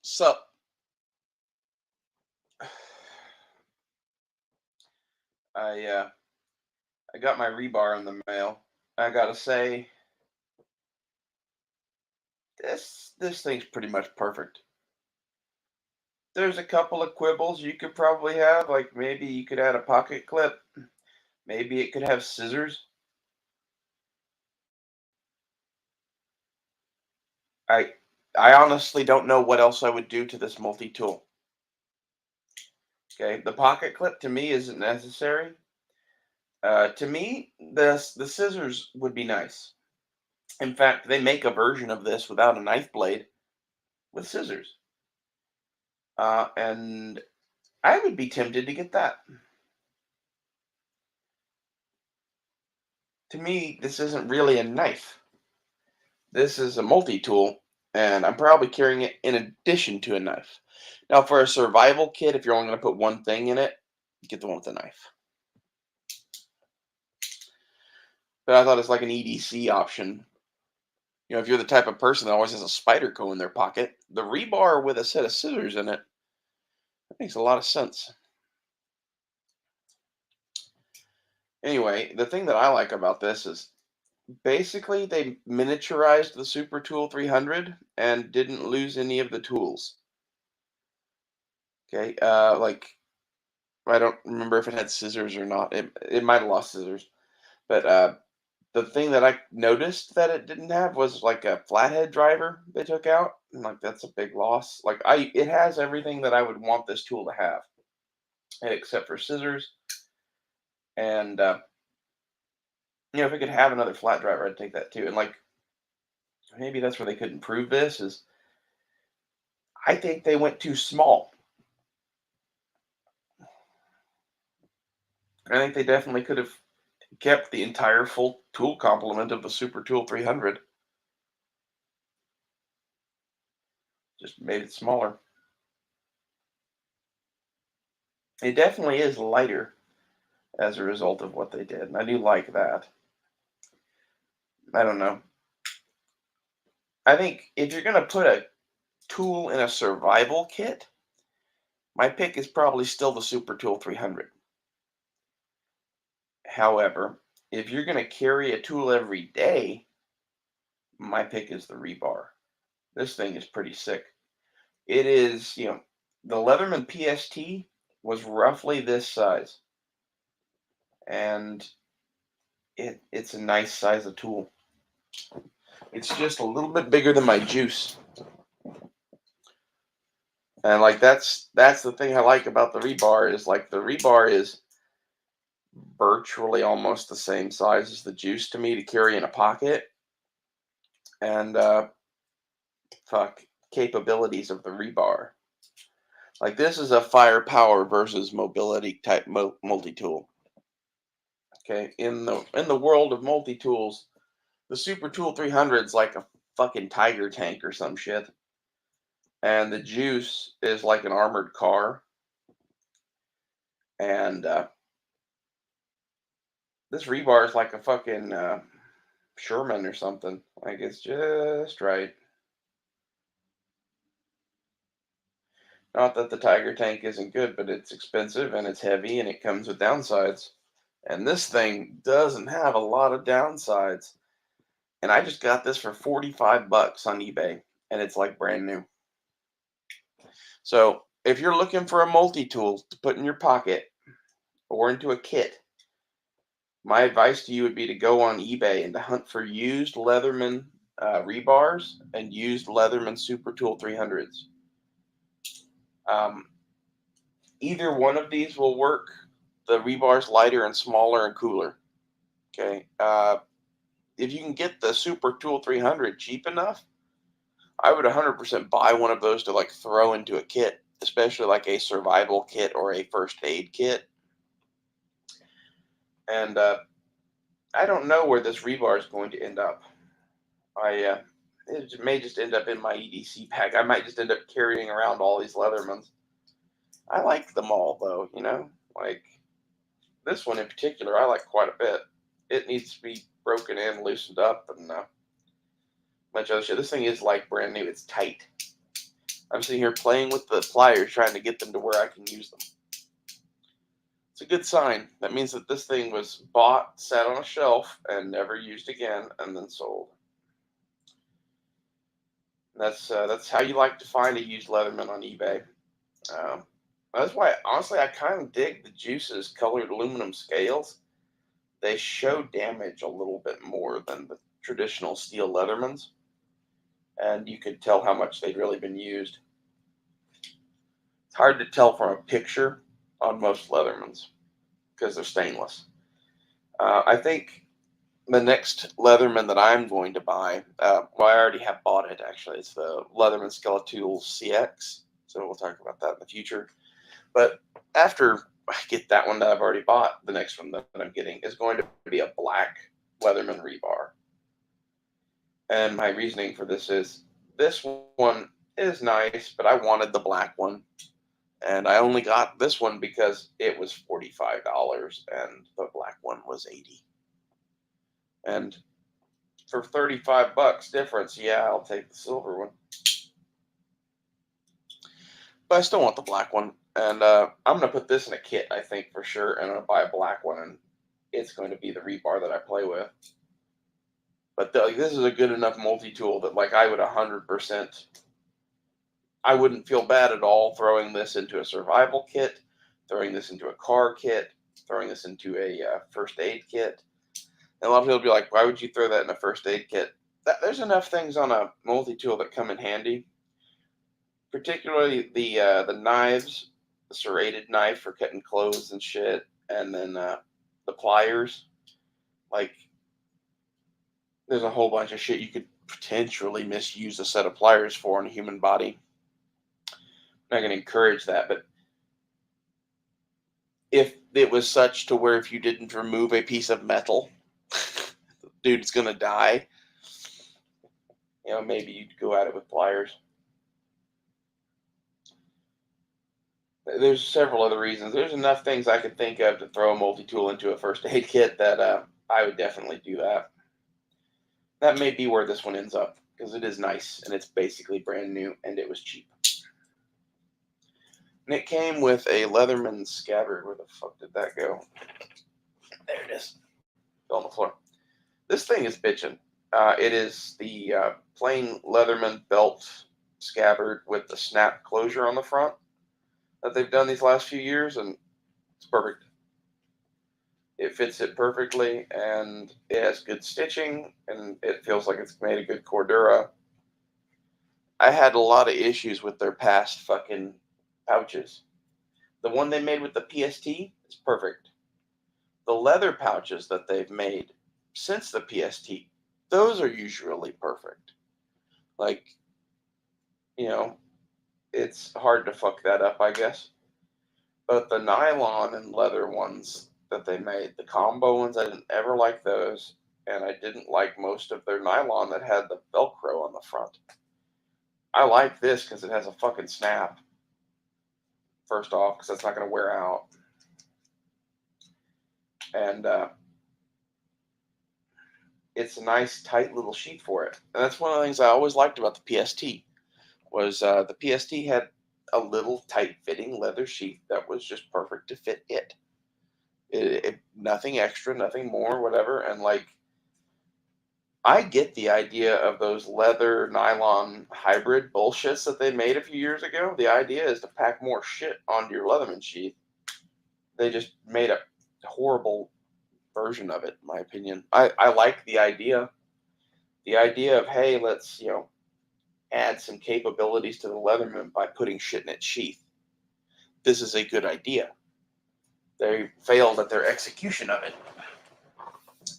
So I I got my rebar in the mail. I gotta say, this thing's pretty much perfect. There's a couple of quibbles you could probably have, like maybe you could add a pocket clip. Maybe it could have scissors. I I honestly don't know what else I would do to this multi-tool. Okay, the pocket clip to me isn't necessary. To me, the scissors would be nice. In fact, they make a version of this without a knife blade with scissors. And I would be tempted to get that. To me, this isn't really a knife. This is a multi-tool, and I'm probably carrying it in addition to a knife. Now, for a survival kit, if you're only going to put one thing in it, get the one with the knife. But I thought it's like an EDC option. You know, if you're the type of person that always has a spider co in their pocket, the rebar with a set of scissors in it, that makes a lot of sense. Anyway, the thing that I like about this is basically they miniaturized the Super Tool 300 and didn't lose any of the tools. Okay, like I don't remember if it had scissors or not. It might have lost scissors, but the thing that I noticed that it didn't have was like a flathead driver they took out, and like that's a big loss. Like it has everything that I would want this tool to have, except for scissors. And if it could have another flat driver, I'd take that too. And like maybe that's where they could improve this is I think they went too small. I think they definitely could have kept the entire full tool complement of the Super Tool 300, just made it smaller. It definitely is lighter as a result of what they did, and I do like that. I don't know. I think if you're going to put a tool in a survival kit, my pick is probably still the Super Tool 300. However, if you're going to carry a tool every day, my pick is the rebar. This thing is pretty sick. It is, the Leatherman PST was roughly this size, and it's a nice size of tool. It's just a little bit bigger than my juice, and like that's the thing I like about the rebar is like the rebar is virtually almost the same size as the juice to me to carry in a pocket, and fuck capabilities of the rebar. Like this is a firepower versus mobility type multi-tool. Okay, in the world of multi-tools, the Super Tool 300 is like a fucking tiger tank or some shit, and the Juice is like an armored car, and this rebar is like a fucking Sherman or something. Like it's just right. Not that the Tiger tank isn't good, but it's expensive and it's heavy and it comes with downsides. And this thing doesn't have a lot of downsides. And I just got this for 45 bucks on eBay and it's like brand new. So, if you're looking for a multi-tool to put in your pocket or into a kit, my advice to you would be to go on eBay and to hunt for used Leatherman rebars and used Leatherman Super Tool 300s. Um, Either one of these will work. The rebar's lighter and smaller and cooler. Okay. If you can get the Super Tool 300 cheap enough, I would 100% buy one of those to like throw into a kit, especially like a survival kit or a first aid kit. And I don't know where this rebar is going to end up. It may just end up in my EDC pack. I might just end up carrying around all these Leathermans. I like them all though, like this one in particular. I like quite a bit. It needs to be broken in, loosened up, and bunch of other shit. This thing is like brand new. It's tight. I'm sitting here playing with the pliers, trying to get them to where I can use them. It's a good sign. That means that this thing was bought, sat on a shelf, and never used again, and then sold. That's how you like to find a used Leatherman on eBay. Um, that's why, honestly, I kind of dig the Juice's colored aluminum scales. They show damage a little bit more than the traditional steel Leathermans, and you could tell how much they'd really been used. It's hard to tell from a picture on most Leathermans because they're stainless. I think the next Leatherman that I'm going to buy, well, I already have bought it actually. It's the Leatherman Skeletools CX. So we'll talk about that in the future. But after I get that one that I've already bought, the next one that I'm getting is going to be a black Leatherman rebar. And my reasoning for this one is nice, but I wanted the black one. And I only got this one because it was $45 and the black one was 80. And for 35 bucks difference, yeah, I'll take the silver one. But I still want the black one. And I'm going to put this in a kit, I think, for sure. And I'm going to buy a black one. And it's going to be the rebar that I play with. But this is a good enough multi-tool that like I would 100%, I wouldn't feel bad at all throwing this into a survival kit, throwing this into a car kit, throwing this into a first aid kit. And a lot of people will be like, why would you throw that in a first aid kit? There's enough things on a multi-tool that come in handy, particularly the knives, the serrated knife for cutting clothes and shit, and then the pliers. Like, there's a whole bunch of shit you could potentially misuse a set of pliers for in a human body. I'm not going to encourage that, but if it was such to where if you didn't remove a piece of metal, the dude's going to die, maybe you'd go at it with pliers. There's several other reasons. There's enough things I could think of to throw a multi-tool into a first aid kit that I would definitely do that. That may be where this one ends up because it is nice and it's basically brand new and it was cheap. And it came with a Leatherman scabbard. Where the fuck did that go? There it is. Fell on the floor. This thing is bitchin'. It is the plain Leatherman belt scabbard with the snap closure on the front that they've done these last few years, and it's perfect. It fits it perfectly, and it has good stitching, and it feels like it's made a good Cordura. I had a lot of issues with their past fucking pouches. The one they made with the PST is perfect. The leather pouches that they've made since the PST, those are usually perfect. Like, it's hard to fuck that up, I guess. But the nylon and leather ones that they made, the combo ones, I didn't ever like those. And I didn't like most of their nylon that had the Velcro on the front. I like this because it has a fucking snap. First off, because that's not going to wear out. And it's a nice, tight little sheath for it. And that's one of the things I always liked about the PST. Was the PST had a little tight-fitting leather sheath that was just perfect to fit it. Nothing extra, nothing more, whatever. And like, I get the idea of those leather nylon hybrid bullshits that they made a few years ago. The idea is to pack more shit onto your Leatherman sheath. They just made a horrible version of it, in my opinion. I like the idea. The idea of, hey, let's, add some capabilities to the Leatherman by putting shit in its sheath. This is a good idea. They failed at their execution of it.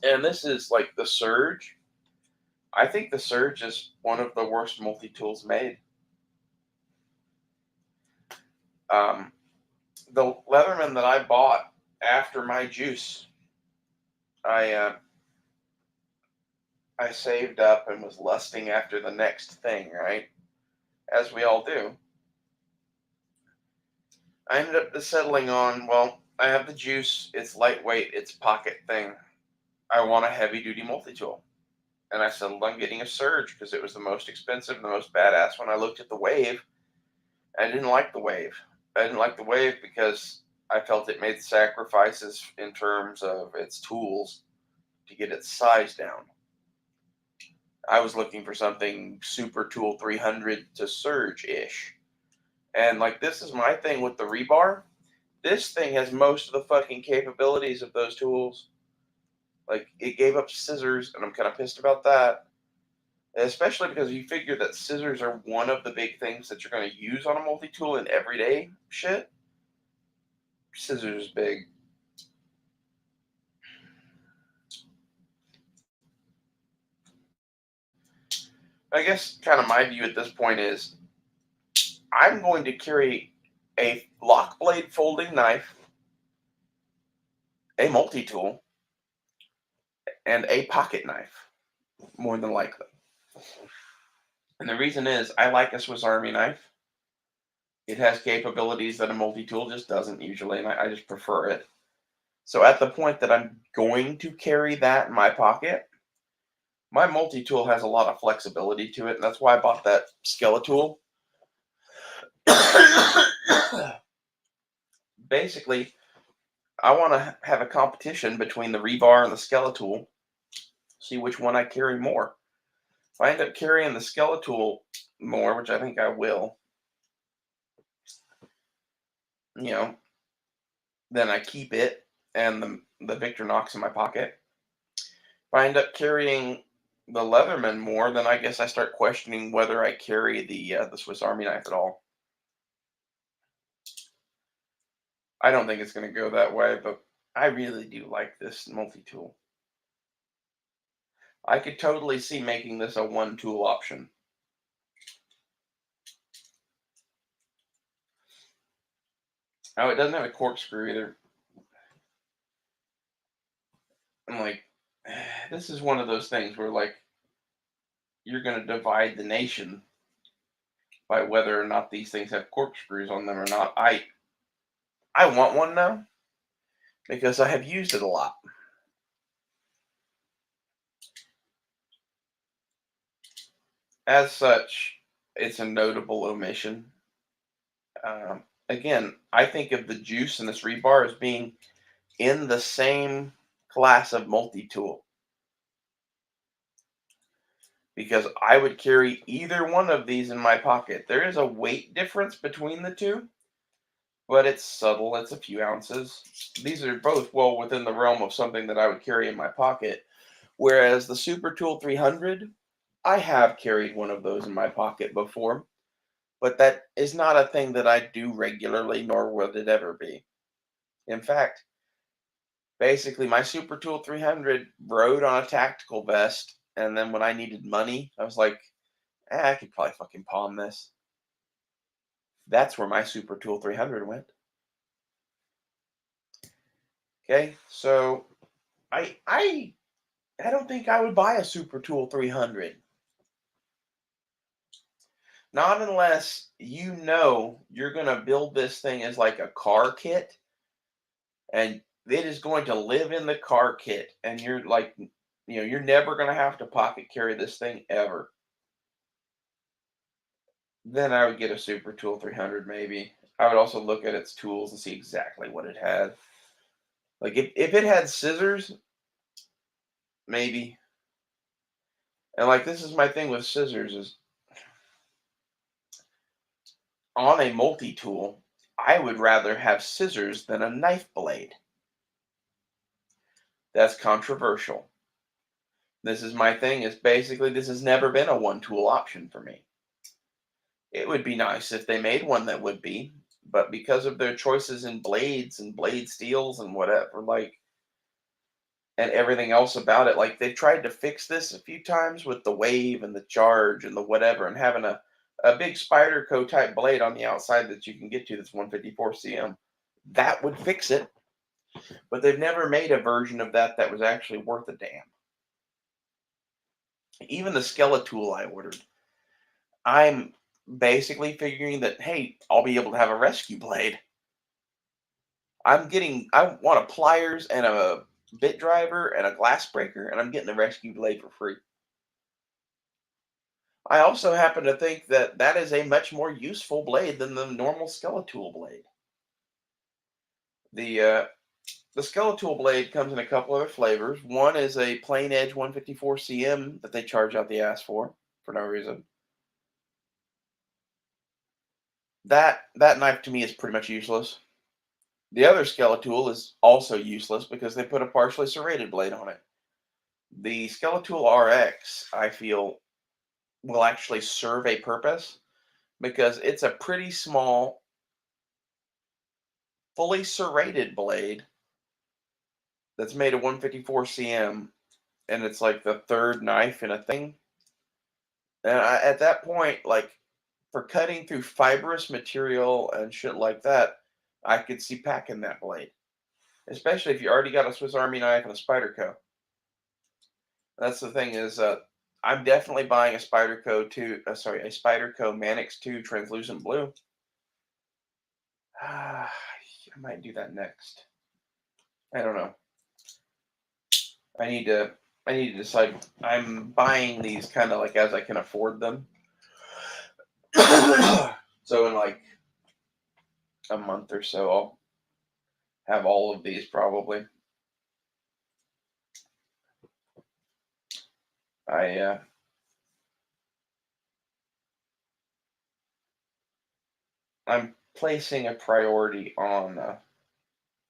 And this is like the Surge. I think the Surge is one of the worst multi-tools made. The Leatherman that I bought after my Juice, I saved up and was lusting after the next thing, right? As we all do. I ended up settling on, well, I have the Juice, it's lightweight, it's pocket thing. I want a heavy duty multi-tool. And I settled on getting a Surge because it was the most expensive, the most badass. When I looked at the Wave, I didn't like the wave. I didn't like the wave because I felt it made sacrifices in terms of its tools to get its size down. I was looking for something Super Tool 300 to Surge ish. And like this is my thing with the rebar. This thing has most of the fucking capabilities of those tools. Like it gave up scissors, and I'm kind of pissed about that. Especially because you figure that scissors are one of the big things that you're going to use on a multi tool in everyday shit. Scissors is big. I guess kind of my view at this point is I'm going to carry a lock blade folding knife, a multi tool, and a pocket knife, more than likely. And the reason is I like a Swiss Army knife. It has capabilities that a multi tool just doesn't usually, and I just prefer it. So at the point that I'm going to carry that in my pocket, my multi tool has a lot of flexibility to it, and that's why I bought that Skeletool. Basically, I want to have a competition between the rebar and the Skeletool, see which one I carry more. If I end up carrying the Skeletool more, which I think I will, you know, then I keep it and the Victorinox in my pocket. If I end up carrying the Leatherman more, then I guess I start questioning whether I carry the Swiss Army knife at all. I don't think it's going to go that way, but I really do like this multi-tool. I could totally see making this a one-tool option. Oh, it doesn't have a corkscrew either. I'm like, this is one of those things where like you're going to divide the nation by whether or not these things have corkscrews on them or not. I want one now because I have used it a lot. As such, it's a notable omission. Again, I think of the juice in this rebar as being in the same class of multi-tool because I would carry either one of these in my pocket. There is a weight difference between the two, but it's subtle. It's a few ounces. These are both well within the realm of something that I would carry in my pocket. Whereas the Super Tool 300, I have carried one of those in my pocket before, but that is not a thing that I do regularly, nor will it ever be. In fact, basically, my Super Tool 300 rode on a tactical vest, and then when I needed money, I was like, I could probably fucking pawn this. That's where my Super Tool 300 went. Okay, so I I I don't think I would buy a Super Tool 300. Not unless you know you're gonna build this thing as like a car kit, and it is going to live in the car kit, and you're like, you're never gonna have to pocket carry this thing ever. Then I would get a Super Tool 300 maybe. I would also look at its tools and see exactly what it had. Like if it had scissors, maybe. And like this is my thing with scissors is on a multi-tool, I would rather have scissors than a knife blade. That's controversial. This is my thing is basically this has never been a one tool option for me. It would be nice if they made one that would be, but because of their choices in blades and blade steels and whatever, like and everything else about it. Like they've tried to fix this a few times with the wave and the charge and the whatever, and having a big Spyderco type blade on the outside that you can get to that's 154 cm. That would fix it, but they've never made a version of that that was actually worth a damn. Even the Skeletool I ordered, I'm basically figuring that hey, I'll be able to have a rescue blade. I want a pliers and a bit driver and a glass breaker, and I'm getting a rescue blade for free. I also happen to think that that is a much more useful blade than the normal Skeletool blade. The uh, the Skeletool blade comes in a couple other flavors. One is a plain edge 154 cm that they charge out the ass for no reason. That knife to me is pretty much useless. The other Skeletool is also useless because they put a partially serrated blade on it. The Skeletool RX, I feel, will actually serve a purpose because it's a pretty small, fully serrated blade that's made of 154 cm, and it's like the third knife in a thing. And at that point, like for cutting through fibrous material and shit like that, I could see packing that blade, especially if you already got a Swiss Army knife and a Spyderco. That's the thing is, I'm definitely buying a Spyderco 2, a Spyderco Manix 2 translucent blue. I might do that next. I don't know. I need to I need to decide. I'm buying these kind of like as I can afford them. So in like a month or so, I'll have all of these probably. I I'm placing a priority on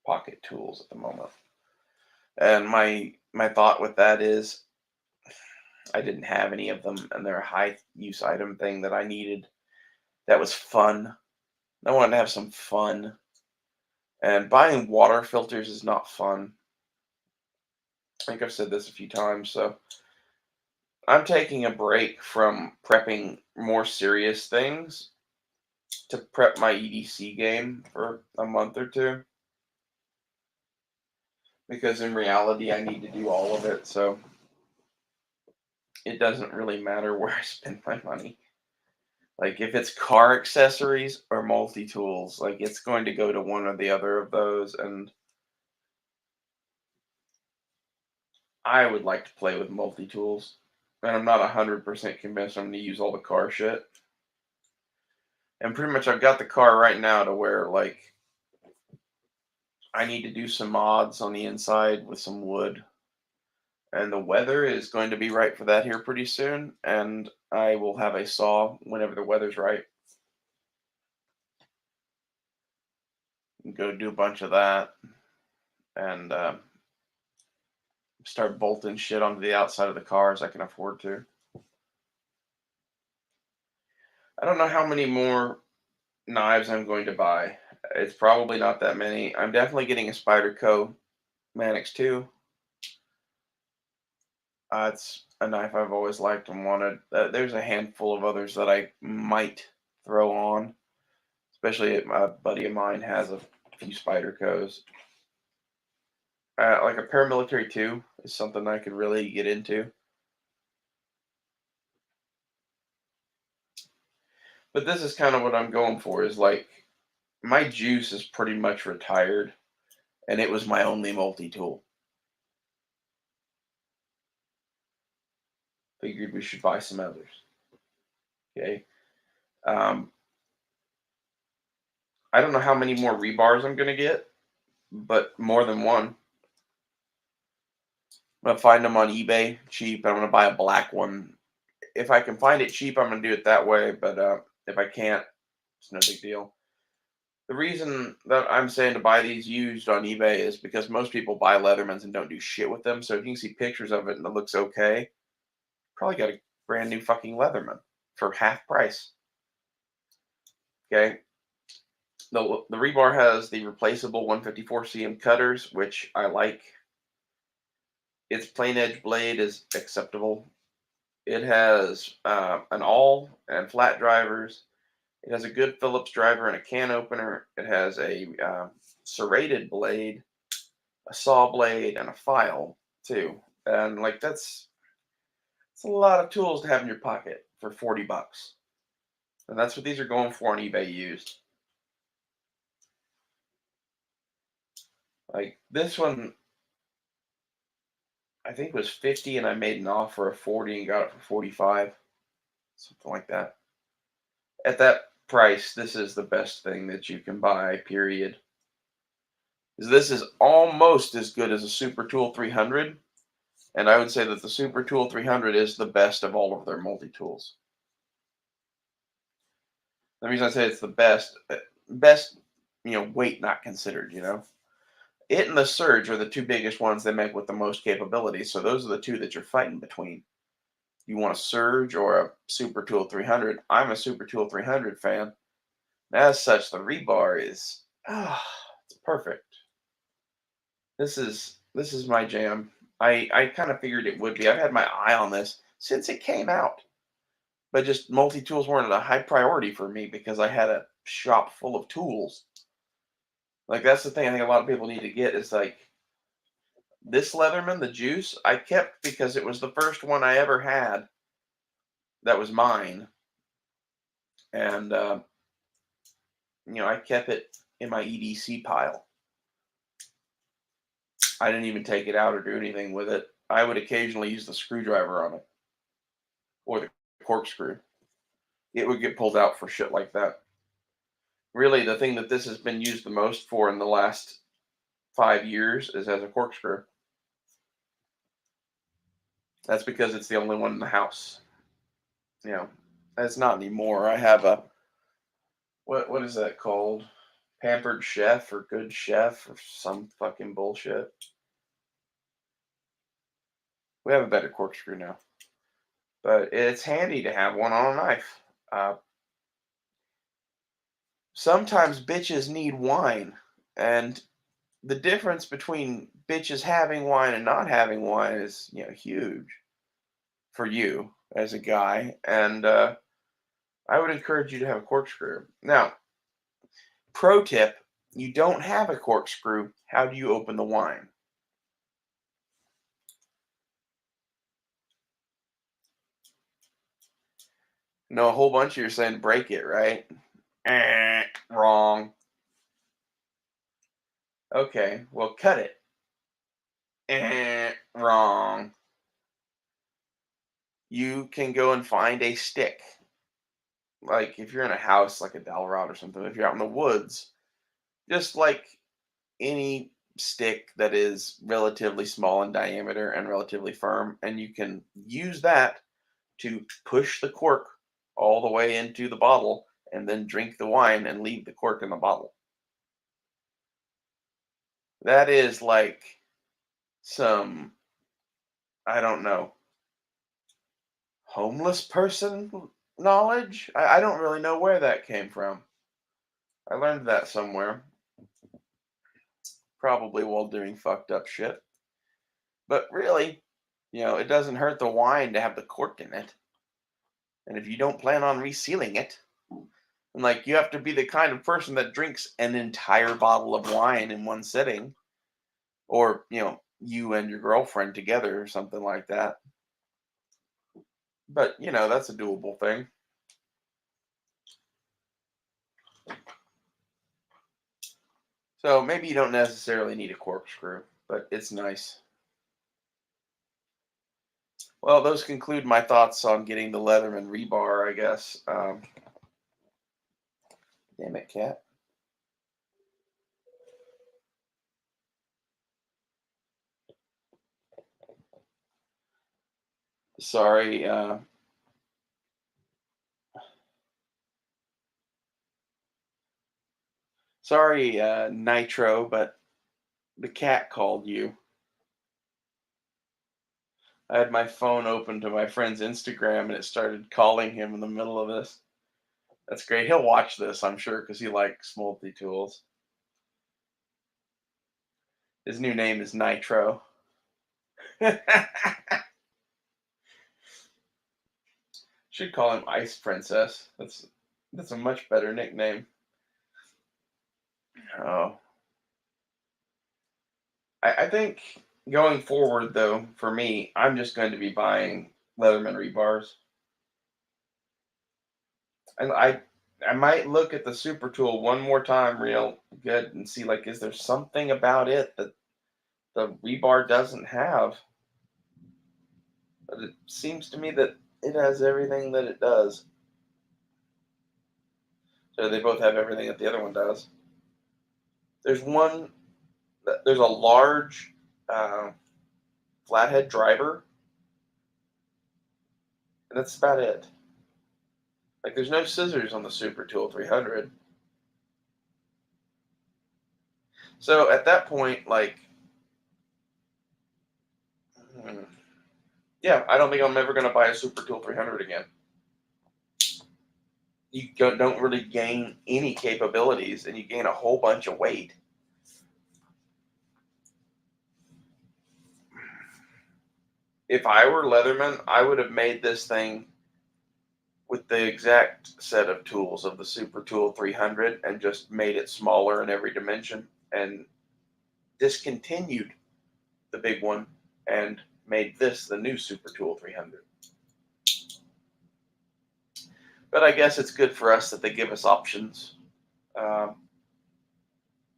pocket tools at the moment, and my thought with that is I didn't have any of them, and they're a high use item thing that I needed. That was fun. I wanted to have some fun, and buying water filters is not fun. I think I've said this a few times, so I'm taking a break from prepping more serious things to prep my EDC game for a month or two because in reality I need to do all of it, so it doesn't really matter where I spend my money. Like if it's car accessories or multi-tools, like it's going to go to one or the other of those, and I would like to play with multi-tools. And I'm not 100% convinced I'm going to use all the car shit. And pretty much I've got the car right now to where like I need to do some mods on the inside with some wood. And the weather is going to be right for that here pretty soon. And I will have a saw whenever the weather's right and go do a bunch of that and start bolting shit onto the outside of the car as I can afford to. I don't know how many more knives I'm going to buy. It's probably not that many. I'm definitely getting a Spyderco Manix 2. It's a knife I've always liked and wanted. There's a handful of others that I might throw on, especially if my buddy of mine has a few Spydercos. Like a paramilitary 2 is something I could really get into. But this is kind of what I'm going for is like my juice is pretty much retired and it was my only multi-tool. Figured we should buy some others. Okay. Um, I don't know how many more rebars I'm gonna get, but more than one. I'm gonna find them on eBay cheap. I'm gonna buy a black one. If I can find it cheap, I'm gonna do it that way. But if I can't, it's no big deal. The reason that I'm saying to buy these used on eBay is because most people buy Leathermans and don't do shit with them. So if you can see pictures of it and it looks okay, probably got a brand new fucking Leatherman for half price. Okay. The rebar has the replaceable 154 cm cutters, which I like. Its plain edge blade is acceptable. It has an awl and flat drivers. It has a good Phillips driver and a can opener. It has a serrated blade, a saw blade, and a file too. And like that's a lot of tools to have in your pocket for 40 bucks. And that's what these are going for on eBay used. Like this one, I think was 50, and I made an offer of 40 and got it for 45. something like that. At that price, this is the best thing that you can buy, period. This is almost as good as a Super Tool 300, and I would say that the Super Tool 300 is the best of all of their multi-tools. The reason I say it's the best, weight not considered, It and the Surge are the two biggest ones they make with the most capability, so those are the two that you're fighting between. You want a Surge or a Super Tool 300? I'm a Super Tool 300 fan. As such, the rebar is it's perfect. This is my jam. I kind of figured it would be. I've had my eye on this since it came out, but just multi tools weren't a high priority for me because I had a shop full of tools. Like that's the thing I think a lot of people need to get is like this Leatherman, the Juice, I kept because it was the first one I ever had that was mine, and I kept it in my EDC pile. I didn't even take it out or do anything with it. I would occasionally use the screwdriver on it or the corkscrew. It would get pulled out for shit like that. Really, the thing that this has been used the most for in the last 5 years is as a corkscrew. That's because it's the only one in the house. That's not anymore. I have a what is that called? Pampered Chef or Good Chef or some fucking bullshit. We have a better corkscrew now, but it's handy to have one on a knife. Sometimes bitches need wine, and the difference between bitches having wine and not having wine is huge for you as a guy, and I would encourage you to have a corkscrew. Now, pro tip: you don't have a corkscrew. How do you open the wine? No, a whole bunch of you are saying break it, right? Wrong. Okay, well, cut it. Wrong. You can go and find a stick. Like if you're in a house, like a dowel rod or something, if you're out in the woods, just like any stick that is relatively small in diameter and relatively firm, and you can use that to push the cork all the way into the bottle and then drink the wine and leave the cork in the bottle. That is like some, I don't know, homeless person knowledge. I don't really know where that came from. I learned that somewhere, probably while doing fucked up shit. But really, it doesn't hurt the wine to have the cork in it. And if you don't plan on resealing it, and like you have to be the kind of person that drinks an entire bottle of wine in one sitting, or you and your girlfriend together or something like that. But that's a doable thing. So maybe you don't necessarily need a corkscrew, but it's nice. Well, those conclude my thoughts on getting the Leatherman rebar, I guess. Damn it, cat. Sorry. Sorry, Nitro, but the cat called you. I had my phone open to my friend's Instagram and it started calling him in the middle of this. That's great. He'll watch this, I'm sure, because he likes multi tools. His new name is Nitro. Should call him Ice Princess. That's a much better nickname. Oh, I think going forward though, for me, I'm just going to be buying Leatherman rebars, and I might look at the Super Tool one more time, real good, and see like is there something about it that the rebar doesn't have? But it seems to me that It has everything that it does. So they both have everything that the other one does. There's one. There's a large flathead driver, and that's about it. Like, there's no scissors on the Super Tool 300. So at that point, like, yeah, I don't think I'm ever going to buy a Super Tool 300 again. You don't really gain any capabilities, and you gain a whole bunch of weight. If I were Leatherman, I would have made this thing with the exact set of tools of the Super Tool 300 and just made it smaller in every dimension and discontinued the big one and made this the new Super Tool 300. But I guess it's good for us that they give us options um,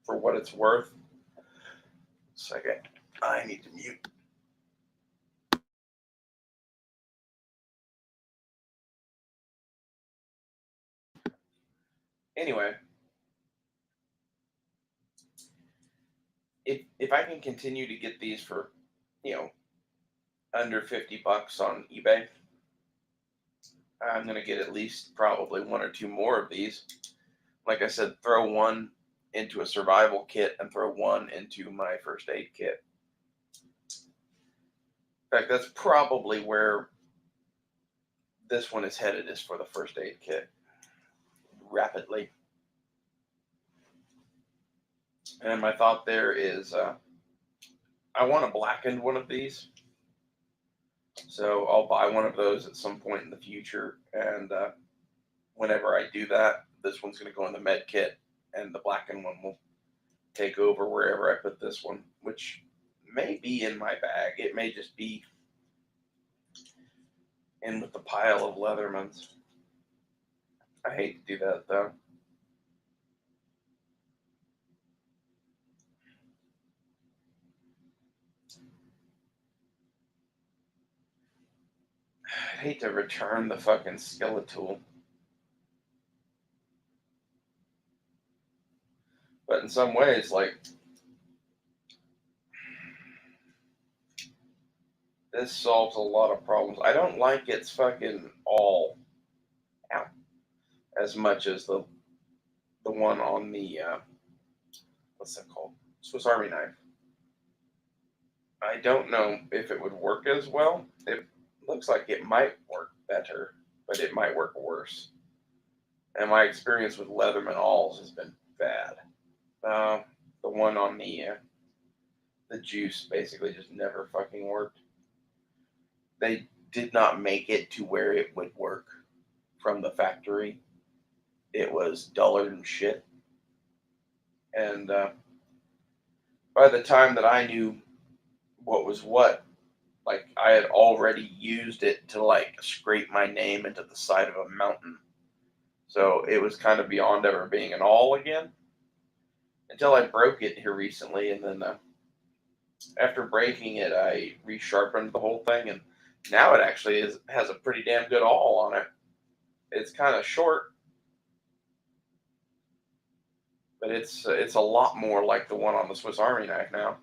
for what it's worth. Second, I need to mute. Anyway, if I can continue to get these for, under $50 on eBay, I'm going to get at least probably one or two more of these. Like I said, throw one into a survival kit and throw one into my first aid kit. In fact, that's probably where this one is headed, is for the first aid kit. Rapidly. And my thought there is I want a blackened one of these. So I'll buy one of those at some point in the future. And whenever I do that, this one's going to go in the med kit, and the blackened one will take over wherever I put this one, which may be in my bag. It may just be in with the pile of Leathermans. I hate to do that, though. I'd hate to return the fucking Skeletal. But in some ways, like, this solves a lot of problems. I don't like its fucking all out as much as the one on the what's that called? Swiss Army knife. I don't know if it would work as well. It looks like it might work better, but it might work worse. And my experience with Leatherman alls has been bad. The one on the juice basically just never fucking worked. They did not make it to where it would work from the factory. It was duller than shit. And by the time that I knew what was what, like, I had already used it to, like, scrape my name into the side of a mountain. So it was kind of beyond ever being an all again. Until I broke it here recently, and then after breaking it, I resharpened the whole thing, and now it actually has a pretty damn good all on it. It's kind of short, but it's a lot more like the one on the Swiss Army knife now.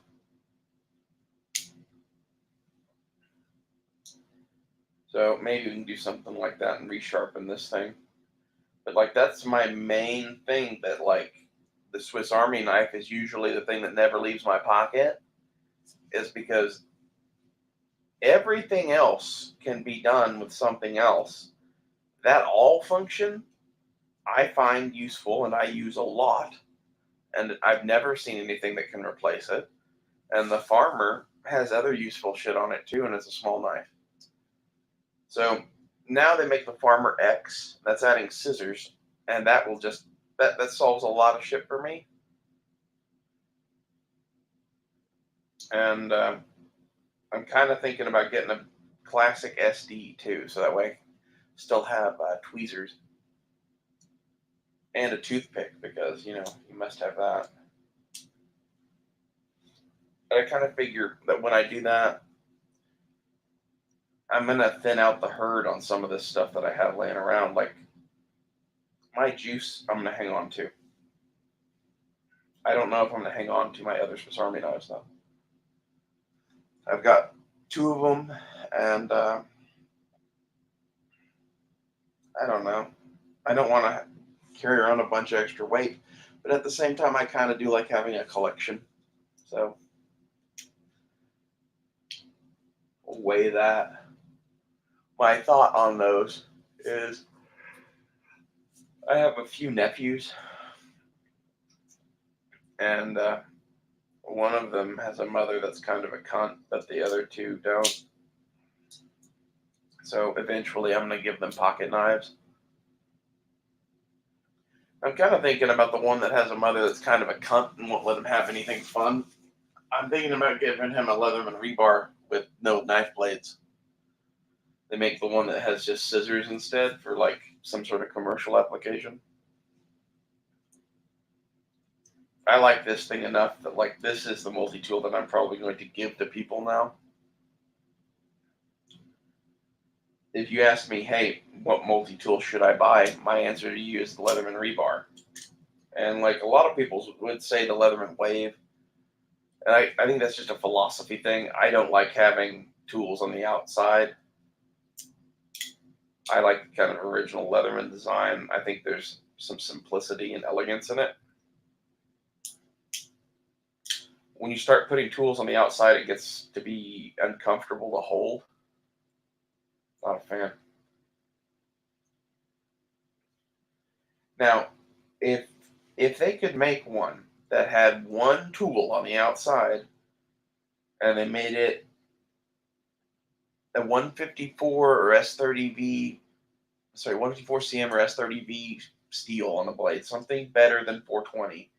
So maybe we can do something like that and resharpen this thing. But, like, that's my main thing, that, like, the Swiss Army knife is usually the thing that never leaves my pocket, is because everything else can be done with something else. That all function I find useful and I use a lot, and I've never seen anything that can replace it. And the Farmer has other useful shit on it too, and it's a small knife. So now they make the Farmer X. That's adding scissors, and that will just that solves a lot of shit for me. And I'm kind of thinking about getting a classic SD too, so that way I still have tweezers and a toothpick, because you must have that. I kind of figure that when I do that, I'm gonna thin out the herd on some of this stuff that I have laying around. Like my juice, I'm gonna hang on to. I don't know if I'm gonna hang on to my other Swiss Army knives though. I've got two of them, and I don't know. I don't want to carry around a bunch of extra weight, but at the same time, I kind of do like having a collection. So we'll weigh that. My thought on those is I have a few nephews, and one of them has a mother that's kind of a cunt, but the other two don't. So eventually, I'm going to give them pocket knives. I'm kind of thinking about the one that has a mother that's kind of a cunt and won't let him have anything fun. I'm thinking about giving him a leatherman rebar with no knife blades. They make the one that has just scissors instead for like some sort of commercial application. I like this thing enough that like this is the multi-tool that I'm probably going to give to people now. If you ask me, hey, what multi-tool should I buy? My answer to you is the Leatherman Rebar. And like a lot of people would say the Leatherman Wave. And I think that's just a philosophy thing. I don't like having tools on the outside. I like the kind of original Leatherman design. I think there's some simplicity and elegance in it. When you start putting tools on the outside, it gets to be uncomfortable to hold. Not a fan. Now, if if they could make one that had one tool on the outside and they made it a 154 or S30V, sorry, 154 CM or S30V steel on the blade, something better than 420,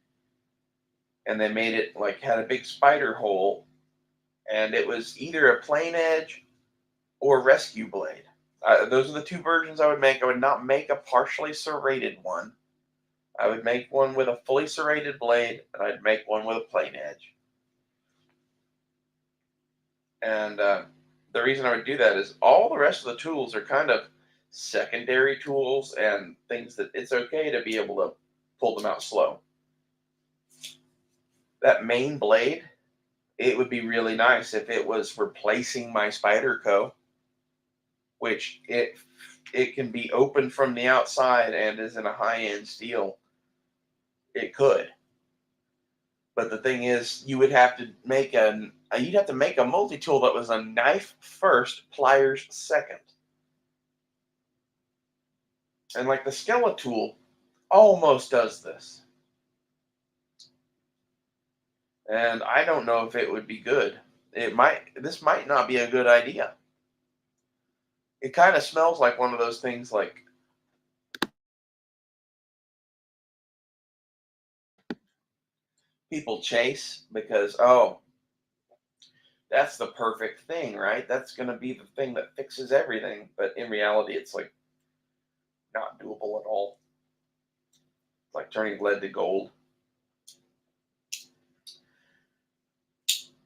and they made it like had a big spider hole, and it was either a plain edge or rescue blade. Those are the two versions I would make. I would not make a partially serrated one. I would make one with a fully serrated blade, and I'd make one with a plain edge. And the reason I would do that is all the rest of the tools are kind of secondary tools and things that it's okay to be able to pull them out slow. That main blade, it would be really nice if it was replacing my Spyderco, which it can be open from the outside and is in a high-end steel. It could. But the thing is, you would have to make you'd have to make a multi-tool that was a knife first, pliers second. And like the Skeletool almost does this. And I don't know if it would be good. This might not be a good idea. It kind of smells like one of those things like people chase because, oh, that's the perfect thing, right? That's going to be the thing that fixes everything. But in reality, it's like not doable at all. It's like turning lead to gold.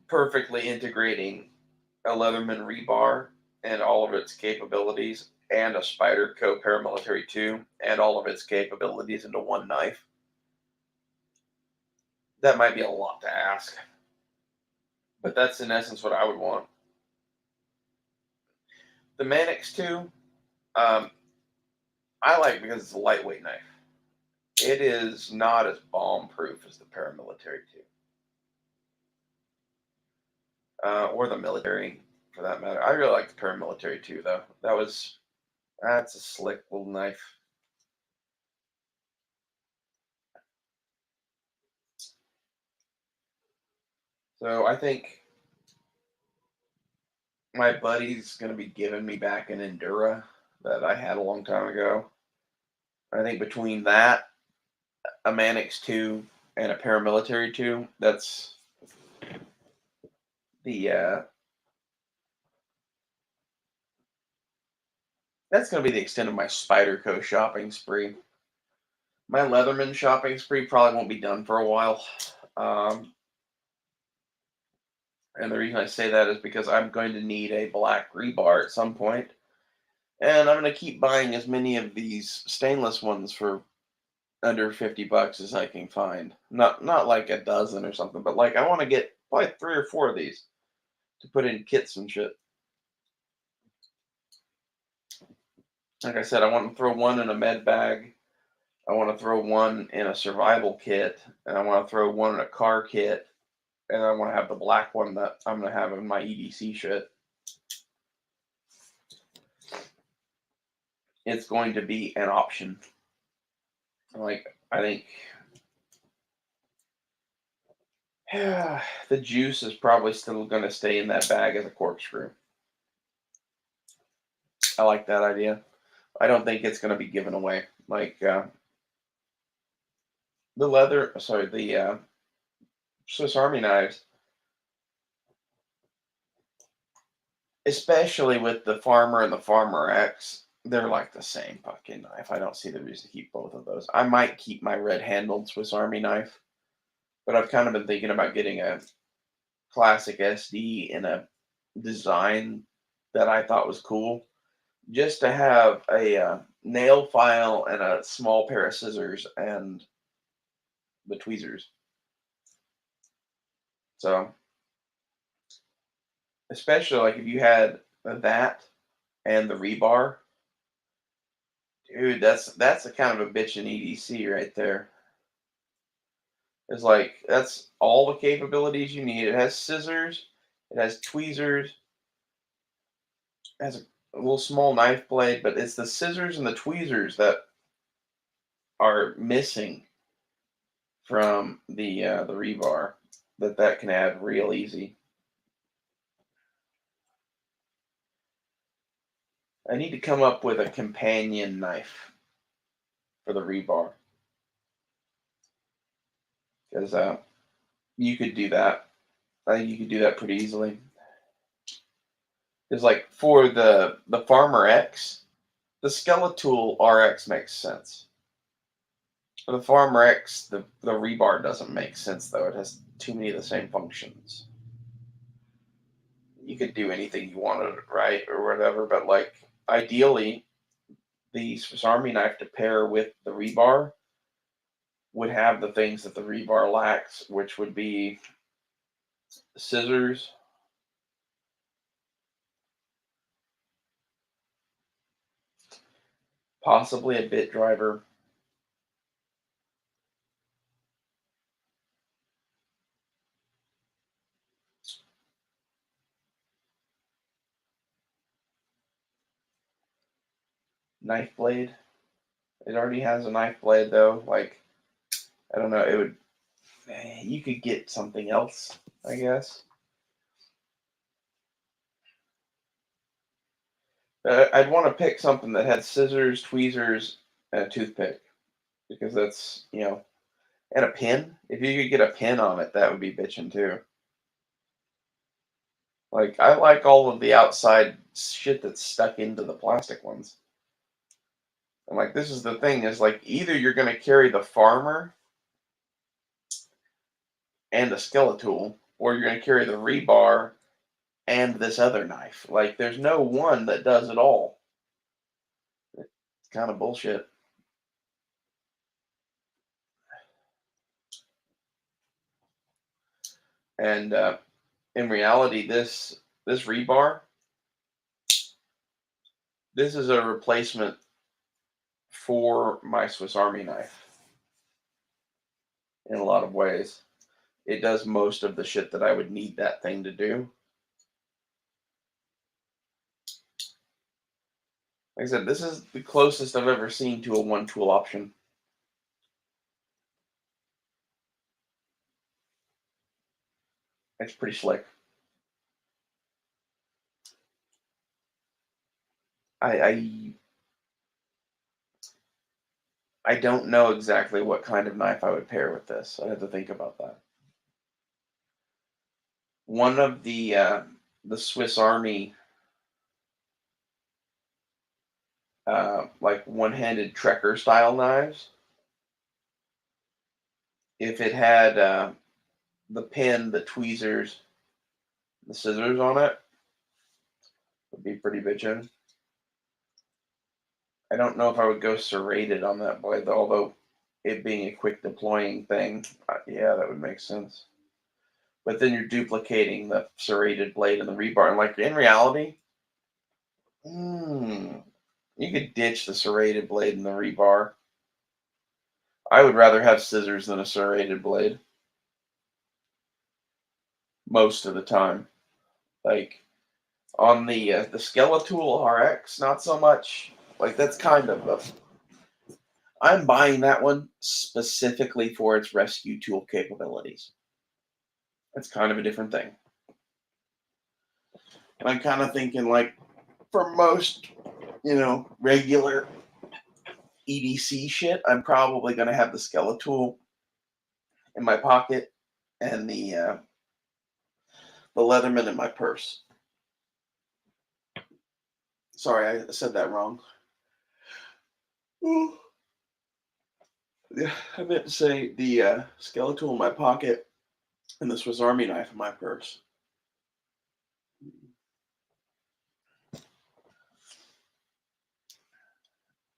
Perfectly integrating a Leatherman rebar and all of its capabilities and a Spyderco Paramilitary 2 and all of its capabilities into one knife. That might be a lot to ask, but that's in essence what I would want. The Manix 2, I like because it's a lightweight knife. It is not as bomb-proof as the Paramilitary 2. Or the military, for that matter. I really like the Paramilitary 2, though. That's a slick little knife. So I think my buddy's going to be giving me back an Endura that I had a long time ago. I think between that, a Manix 2, and a Paramilitary 2, the that's going to be the extent of my Spyderco shopping spree. My Leatherman shopping spree probably won't be done for a while. And the reason I say that is because I'm going to need a black rebar at some point, and I'm going to keep buying as many of these stainless ones for under 50 bucks as I can find. Not like a dozen or something, but like I want to get probably 3 or 4 of these to put in kits and shit. Like I said, I want to throw one in a med bag. I want to throw one in a survival kit, and I want to throw one in a car kit, and I want to have the black one that I'm going to have in my EDC shit. It's going to be an option. Like, I think the juice is probably still going to stay in that bag as a corkscrew. I like that idea. I don't think it's going to be given away. Like the Swiss Army knives, especially with the Farmer and the Farmer X, they're like the same fucking knife. I don't see the reason to keep both of those. I might keep my red-handled Swiss Army knife, but I've kind of been thinking about getting a classic SD in a design that I thought was cool, just to have a nail file and a small pair of scissors and the tweezers. So, especially like if you had that and the rebar, dude, that's a kind of a bitch in EDC right there. It's like that's all the capabilities you need. It has scissors, it has tweezers, it has a little small knife blade, but it's the scissors and the tweezers that are missing from the rebar that can add real easy. I need to come up with a companion knife for the rebar because you could do that. I think you could do that pretty easily. Because like for the Farmer X, the Skeletool RX makes sense. For the Farmer X, the rebar doesn't make sense though. It has too many of the same functions. You could do anything you wanted, right, or whatever, but like ideally, the Swiss Army knife to pair with the rebar would have the things that the rebar lacks, which would be scissors, possibly a bit driver, knife blade. It already has a knife blade though. Like I don't know, it would. You could get something else, I guess. I'd want to pick something that had scissors, tweezers, and a toothpick because that's and a pin. If you could get a pin on it, that would be bitching too. Like I like all of the outside shit that's stuck into the plastic ones. And like this is the thing is like either you're gonna carry the Farmer and the Skeletool, or you're gonna carry the rebar and this other knife. Like there's no one that does it all. It's kind of bullshit. And in reality, this rebar, this is a replacement for my Swiss Army knife in a lot of ways. It does most of the shit that I would need that thing to do. Like I said, this is the closest I've ever seen to a one tool option. It's pretty slick. I, I I don't know exactly what kind of knife I would pair with this. I'd have to think about that. One of the Swiss Army like one-handed Trekker style knives, if it had the pin, the tweezers, the scissors on it would be pretty bitchin'. I don't know if I would go serrated on that blade, though, although it being a quick deploying thing, yeah, that would make sense. But then you're duplicating the serrated blade and the rebar. And like in reality, you could ditch the serrated blade and the rebar. I would rather have scissors than a serrated blade most of the time. Like on the Skeletool RX, not so much. Like that's kind of a. I'm buying that one specifically for its rescue tool capabilities. It's kind of a different thing. And I'm kind of thinking like for most, regular EDC shit, I'm probably going to have the Skeletool in my pocket and the Leatherman in my purse. Sorry, I said that wrong. Ooh. Yeah, I meant to say the Skeletool in my pocket and the Swiss Army knife in my purse.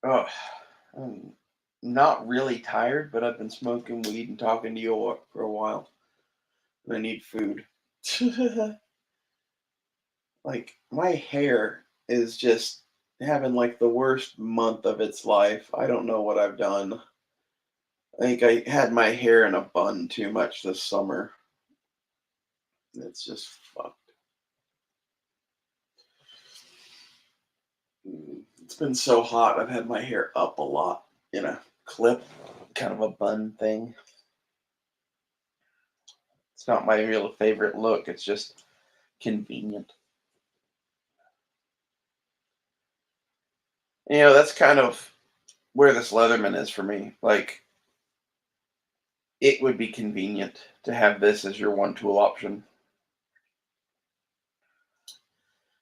Oh, I'm not really tired, but I've been smoking weed and talking to you for a while. I need food. Like my hair is just having like the worst month of its life. I don't know what I've done. I think I had my hair in a bun too much this summer. It's just fucked. It's been so hot. I've had my hair up a lot in a clip, kind of a bun thing. It's not my real favorite look. It's just convenient. That's kind of where this Leatherman is for me. Like, it would be convenient to have this as your one tool option.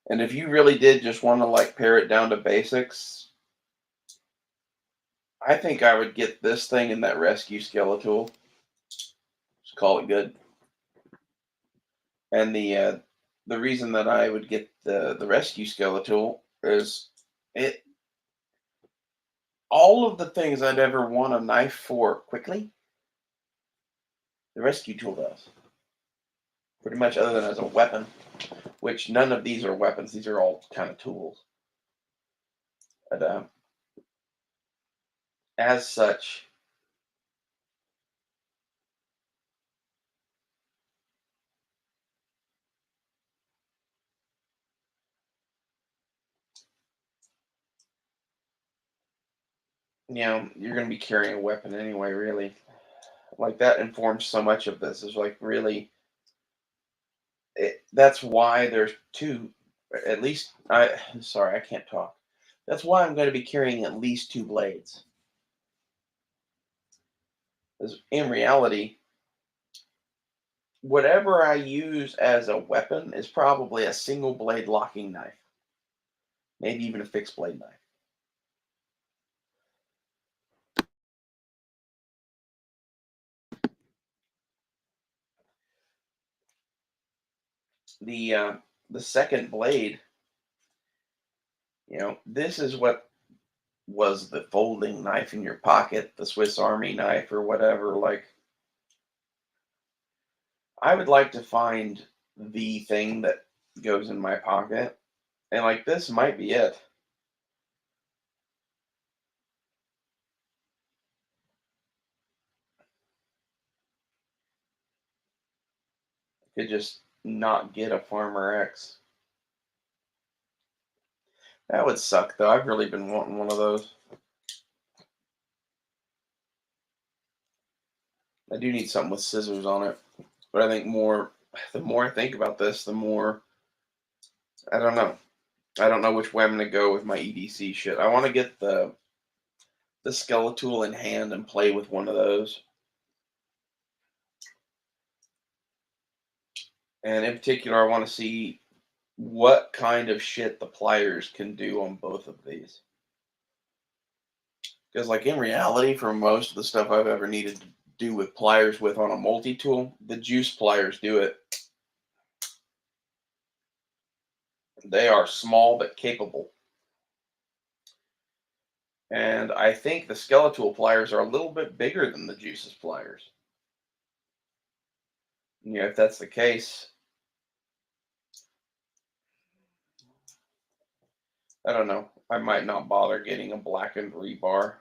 And if you really did just want to like pare it down to basics, I think I would get this thing and that rescue Skeletool. Just call it good. And the reason that I would get the rescue Skeletool is it all of the things I'd ever want a knife for quickly, the rescue tool does. Pretty much other than as a weapon, which none of these are weapons. These are all kind of tools. But as such, you're going to be carrying a weapon anyway, really. Like that informs so much of this. Is like really, that's why there's two, at least, sorry, I can't talk. That's why I'm going to be carrying at least two blades. Because in reality, whatever I use as a weapon is probably a single blade locking knife, maybe even a fixed blade knife. The second blade, this is what was the folding knife in your pocket, the Swiss Army knife or whatever. Like, I would like to find the thing that goes in my pocket, and like this might be it. I could just not get a Farmer X. That would suck though. I've really been wanting one of those. I do need something with scissors on it. But I think the more I think about this, the more, I don't know. I don't know which way I'm going to go with my EDC shit. I want to get the Skeletool in hand and play with one of those. And in particular, I want to see what kind of shit the pliers can do on both of these. Because, like, in reality, for most of the stuff I've ever needed to do with pliers with on a multi-tool, the juice pliers do it. They are small but capable. And I think the Skeletal pliers are a little bit bigger than the Juices pliers. Yeah, if that's the case, I don't know. I might not bother getting a blackened rebar.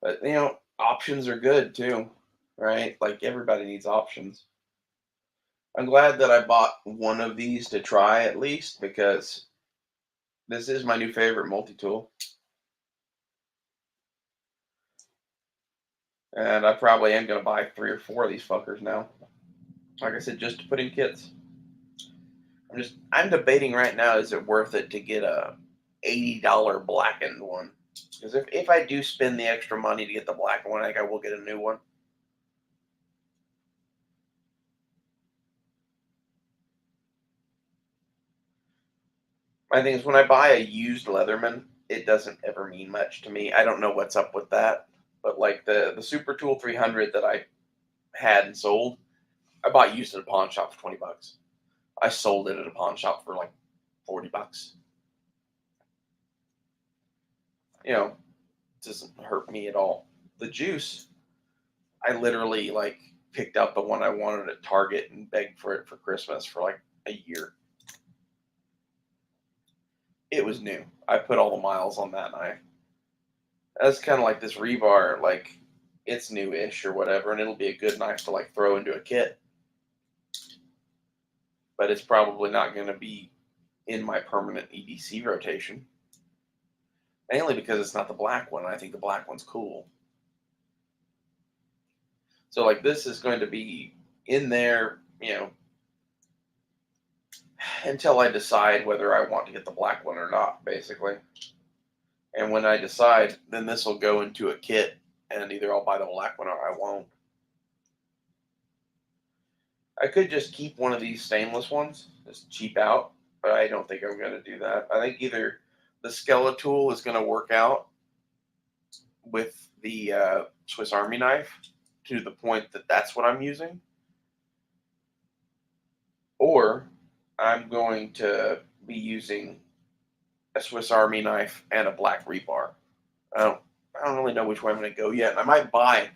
But options are good too, right? Like everybody needs options. I'm glad that I bought one of these to try at least because this is my new favorite multi-tool. And I probably am going to buy 3 or 4 of these fuckers now. Like I said, just to put in kits. I'm debating right now, is it worth it to get a $80 blackened one? Because if I do spend the extra money to get the black one, I think I will get a new one. My thing is, when I buy a used Leatherman, it doesn't ever mean much to me. I don't know what's up with that. But like the Super Tool 300 that I had and sold, I bought used at a pawn shop for $20. I sold it at a pawn shop for like $40. You know, it doesn't hurt me at all. The Juice, I literally like picked out the one I wanted at Target and begged for it for Christmas for like a year. It was new. I put all the miles on that knife. That's kind of like this rebar, like it's new-ish or whatever, and it'll be a good knife to like throw into a kit. But it's probably not going to be in my permanent EDC rotation, mainly because it's not the black one. I think the black one's cool. So like this is going to be in there, until I decide whether I want to get the black one or not, basically. And when I decide, then this will go into a kit, and either I'll buy the black one or I won't. I could just keep one of these stainless ones, just cheap out, but I don't think I'm going to do that. I think either the Skeletal is going to work out with the Swiss Army knife to the point that that's what I'm using, or I'm going to be using a Swiss Army knife and a black rebar. I don't, I don't really know which way I'm going to go yet. And I might buy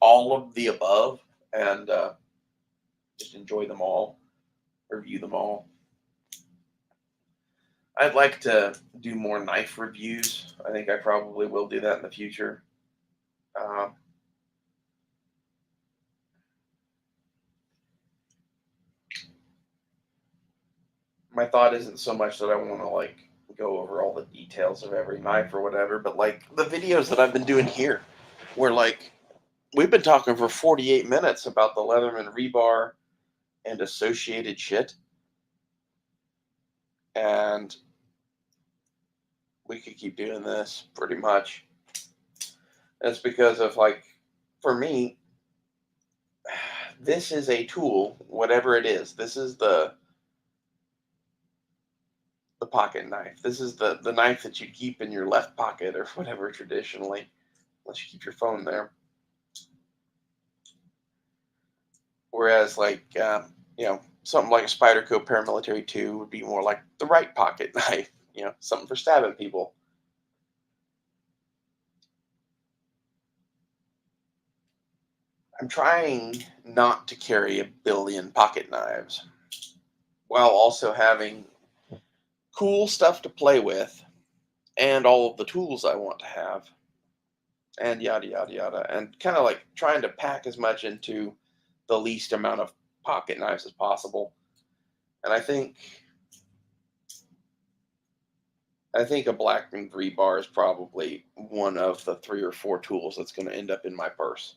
all of the above and just enjoy them all, review them all. I'd like to do more knife reviews. I think I probably will do that in the future. Um, my thought isn't so much that I want to like go over all the details of every knife or whatever, but like the videos that I've been doing here, where like we've been talking for 48 minutes about the Leatherman rebar and associated shit, and we could keep doing this pretty much. That's because of like, for me, this is a tool, whatever it is. This is the pocket knife. This is the knife that you keep in your left pocket or whatever traditionally, unless you keep your phone there. Whereas like something like a Spyderco Paramilitary 2 would be more like the right pocket knife. Something for stabbing people. I'm trying not to carry a billion pocket knives while also having cool stuff to play with and all of the tools I want to have and yada yada yada, and kind of like trying to pack as much into the least amount of pocket knives as possible. And I think a blackened rebar is probably one of the 3 or 4 tools that's going to end up in my purse.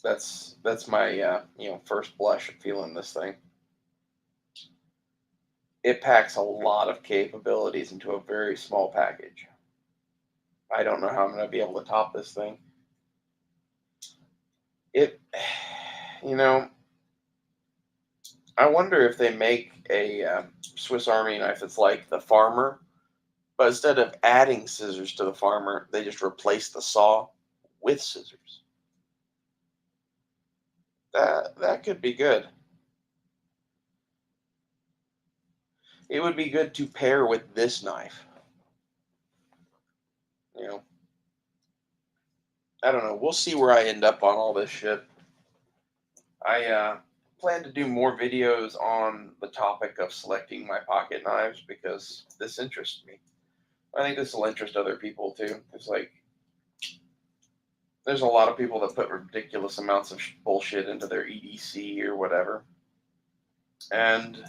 That's my first blush at feeling this thing. It packs a lot of capabilities into a very small package. I don't know how I'm going to be able to top this thing. It, you know, I wonder if they make a Swiss Army knife that's like the Farmer, but instead of adding scissors to the Farmer, they just replace the saw with scissors. That could be good. It would be good to pair with this knife. You know, I don't know. We'll see where I end up on all this shit. I plan to do more videos on the topic of selecting my pocket knives because this interests me. I think this will interest other people too. It's like there's a lot of people that put ridiculous amounts of bullshit into their EDC or whatever. And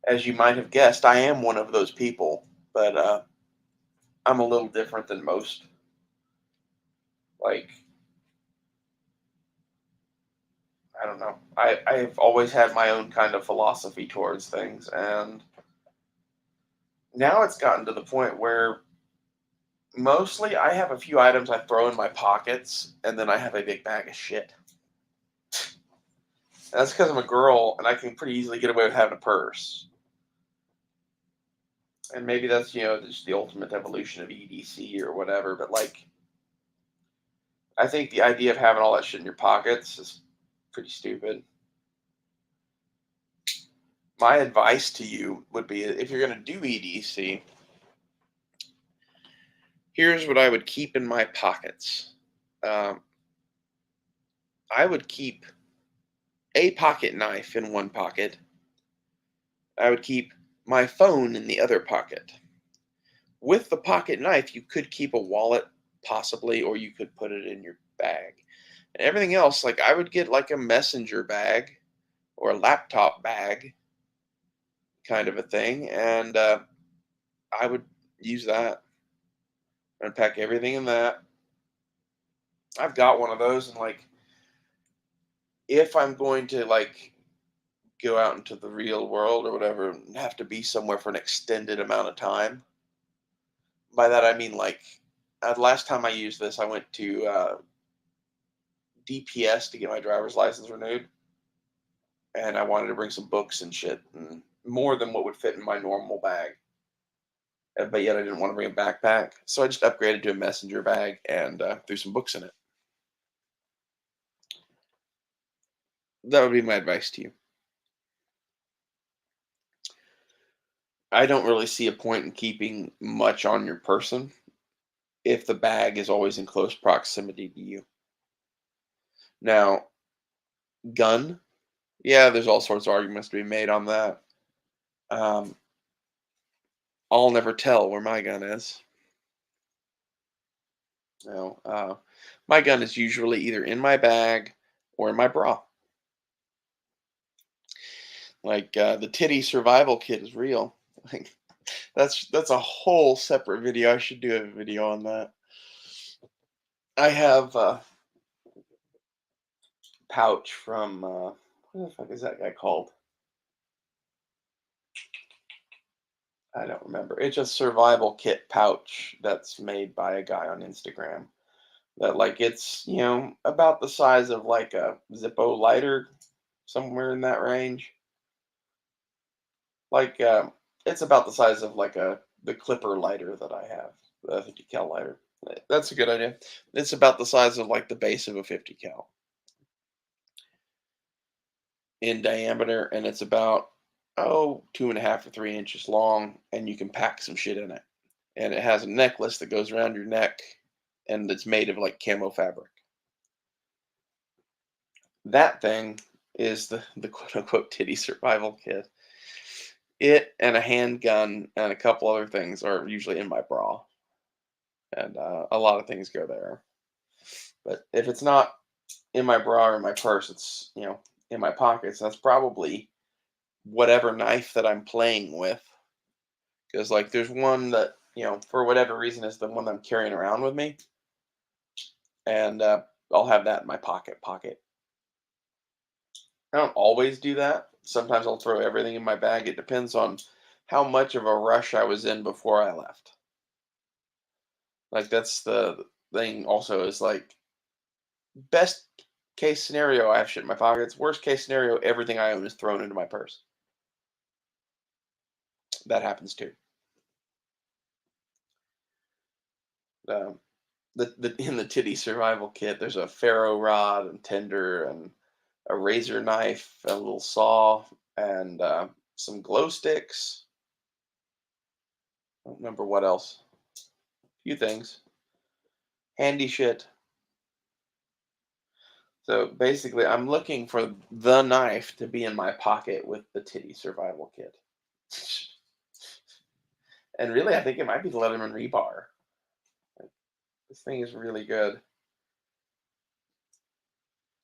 as you might have guessed, I am one of those people, but I'm a little different than most. Like, I don't know. I've always had my own kind of philosophy towards things, and now it's gotten to the point where mostly I have a few items I throw in my pockets, and then I have a big bag of shit. And that's because I'm a girl, and I can pretty easily get away with having a purse. And maybe that's just the ultimate evolution of EDC or whatever. But like, I think the idea of having all that shit in your pockets is pretty stupid. My advice to you would be if you're going to do EDC, here's what I would keep in my pockets. Um, I would keep a pocket knife in one pocket. I would keep my phone in the other pocket. With the pocket knife, you could keep a wallet, possibly, or you could put it in your bag. And everything else, like I would get like a messenger bag or a laptop bag kind of a thing, and I would use that and pack everything in that. I've got one of those, and like if I'm going to like go out into the real world or whatever, and have to be somewhere for an extended amount of time. By that I mean like last time I used this, I went to DPS to get my driver's license renewed, and I wanted to bring some books and shit, and more than what would fit in my normal bag. But yet I didn't want to bring a backpack, so I just upgraded to a messenger bag and threw some books in it. That would be my advice to you. I don't really see a point in keeping much on your person if the bag is always in close proximity to you. Now, gun, yeah, there's all sorts of arguments to be made on that. Um, I'll never tell where my gun is. You know, my gun is usually either in my bag or in my bra. Like the titty survival kit is real. Like that's a whole separate video. I should do a video on that. I have a pouch from what the fuck is that guy called? I don't remember. It's a survival kit pouch that's made by a guy on Instagram. That like it's about the size of like a Zippo lighter, somewhere in that range. Like it's about the size of like the Clipper lighter that I have, the 50 cal lighter. That's a good idea. It's about the size of like the base of a 50 cal in diameter, and it's about 2.5 or 3 inches long, and you can pack some shit in it. And it has a necklace that goes around your neck, and it's made of like camo fabric. That thing is the quote unquote titty survival kit. It and a handgun and a couple other things are usually in my bra, and a lot of things go there. But if it's not in my bra or in my purse, it's in my pockets. That's probably whatever knife that I'm playing with. Because like there's one that for whatever reason is the one that I'm carrying around with me, and I'll have that in my pocket. I don't always do that. Sometimes I'll throw everything in my bag. It depends on how much of a rush I was in before I left. Like that's the thing also is like best case scenario I have shit in my pockets. Worst case scenario, everything I own is thrown into my purse. That happens too. Um, the in the titty survival kit, there's a ferro rod and tinder and a razor knife, a little saw, and some glow sticks. I don't remember what else. A few things. Handy shit. So basically, I'm looking for the knife to be in my pocket with the titty survival kit. And really, I think it might be the Leatherman rebar. Like, this thing is really good.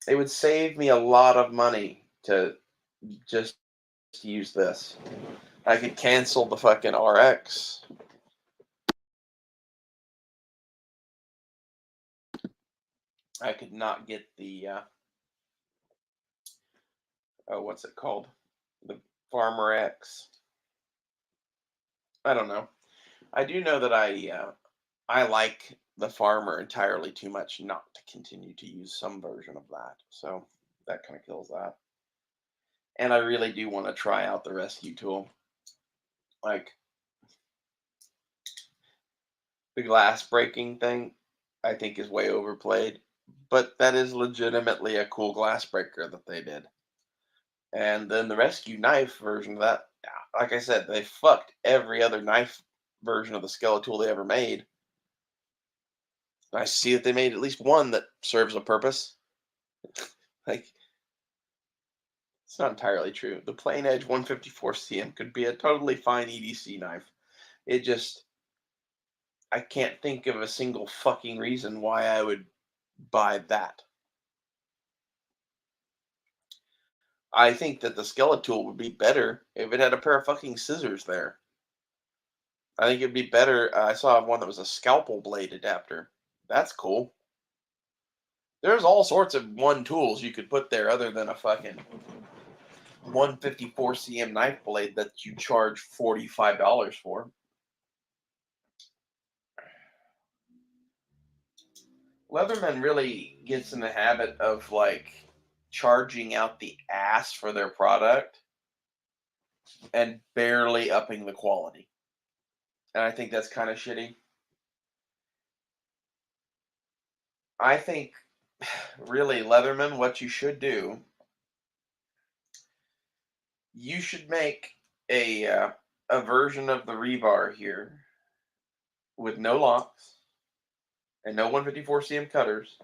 It would save me a lot of money to just use this. I could cancel the fucking RX. I could not get the oh, what's it called? The Farmer X. I don't know. I do know that I like the Farmer entirely too much not to continue to use some version of that. So that kind of kills that. And I really do want to try out the rescue tool. Like the glass breaking thing, I think is way overplayed. But that is legitimately a cool glass breaker that they did. And then the rescue knife version of that, like I said, they fucked every other knife version of the Skeletal they ever made. I see that they made at least one that serves a purpose. Like, it's not entirely true. The plain edge 154 CM could be a totally fine EDC knife. It just, I can't think of a single fucking reason why I would buy that. I think that the Skeletal would be better if it had a pair of fucking scissors there. I think it'd be better. I saw one that was a scalpel blade adapter. That's cool. There's all sorts of one tools you could put there other than a fucking 154 cm knife blade that you charge $45 for. Leatherman really gets in the habit of like charging out the ass for their product and barely upping the quality. And I think that's kind of shitty. I think really Leatherman, what you should do, you should make a version of the rebar here with no locks and no 154 cm cutters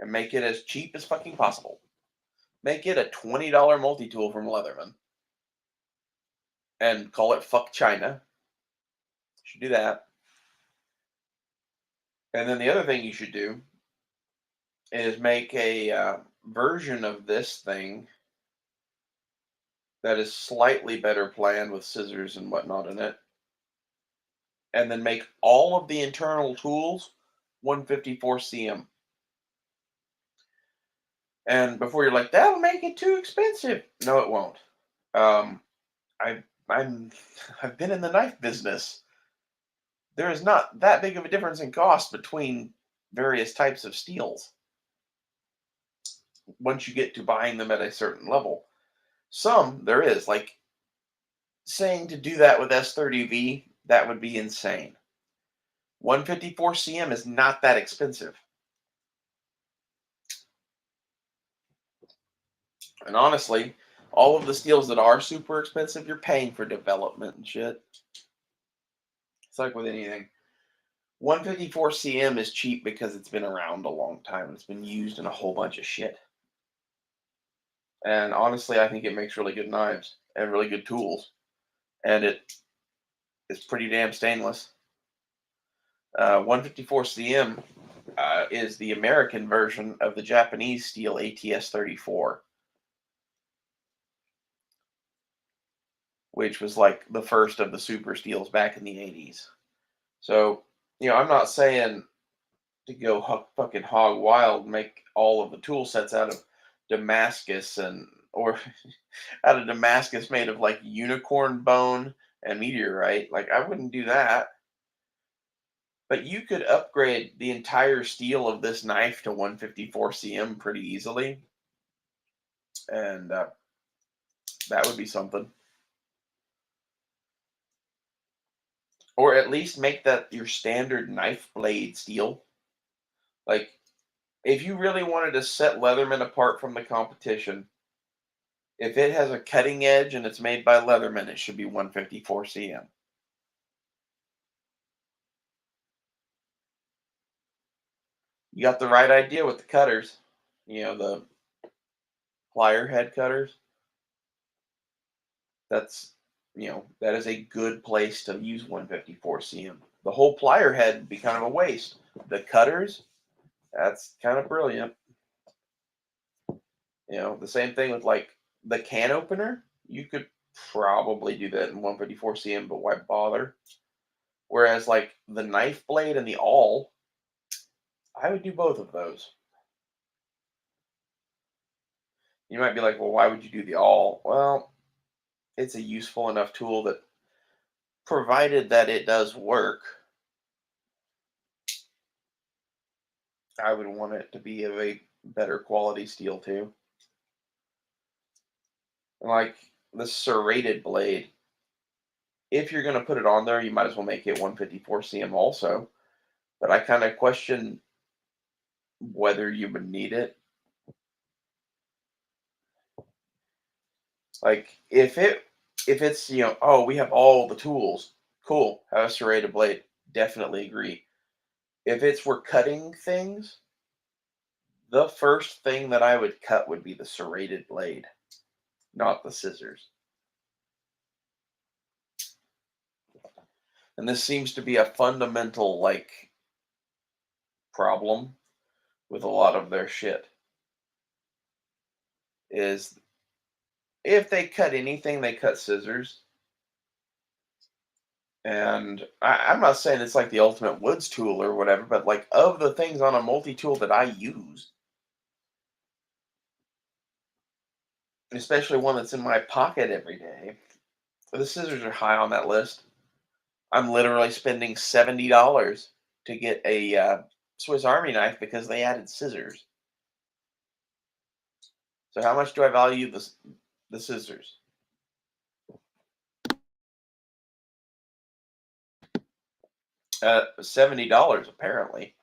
and make it as cheap as fucking possible. Make it a $20 multi-tool from Leatherman and call it Fuck China. You should do that. And then the other thing you should do is make a version of this thing that is slightly better planned with scissors and whatnot in it. And then make all of the internal tools 154 cm. And before you're like, that'll make it too expensive. No, it won't. I I'm I've been in the knife business. There is not that big of a difference in cost between various types of steels once you get to buying them at a certain level. Some there is, like saying to do that with S30V, that would be insane. 154 cm is not that expensive. And honestly, all of the steels that are super expensive, you're paying for development and shit. It's like with anything. 154 cm is cheap because it's been around a long time and it's been used in a whole bunch of shit. And honestly, I think it makes really good knives and really good tools. And it is pretty damn stainless. 154 cm is the American version of the Japanese steel ATS 34, which was like the first of the super steels back in the 80s. So, I'm not saying to go fucking hog wild and make all of the tool sets out of Damascus or out of Damascus made of like unicorn bone and meteorite. Like I wouldn't do that. But you could upgrade the entire steel of this knife to 154 cm pretty easily. And that would be something. Or at least make that your standard knife blade steel. Like If you really wanted to set Leatherman apart from the competition, if it has a cutting edge and it's made by Leatherman, it should be 154 cm. You got the right idea with the cutters. The plier head cutters. That is a good place to use 154 cm. The whole plier head would be kind of a waste. The cutters, that's kind of brilliant. The same thing with like the can opener. You could probably do that in 154 cm, but why bother? Whereas like the knife blade and the awl, I would do both of those. You might be like, well, why would you do the awl? Well, it's a useful enough tool that, provided that it does work, I would want it to be of a better quality steel too. Like the serrated blade, if you're going to put it on there, you might as well make it 154 cm also. But I kind of question whether you would need it. Like if it's oh, we have all the tools, cool, have a serrated blade, definitely agree. If it's we're cutting things, the first thing that I would cut would be the serrated blade, not the scissors. And this seems to be a fundamental like problem with a lot of their shit, is if they cut anything, they cut scissors. And I'm not saying it's like the ultimate woods tool or whatever, but like of the things on a multi-tool that I use, especially one that's in my pocket every day, the scissors are high on that list. I'm literally spending $70 to get a Swiss Army knife because they added scissors. So how much do I value the scissors? $70 apparently.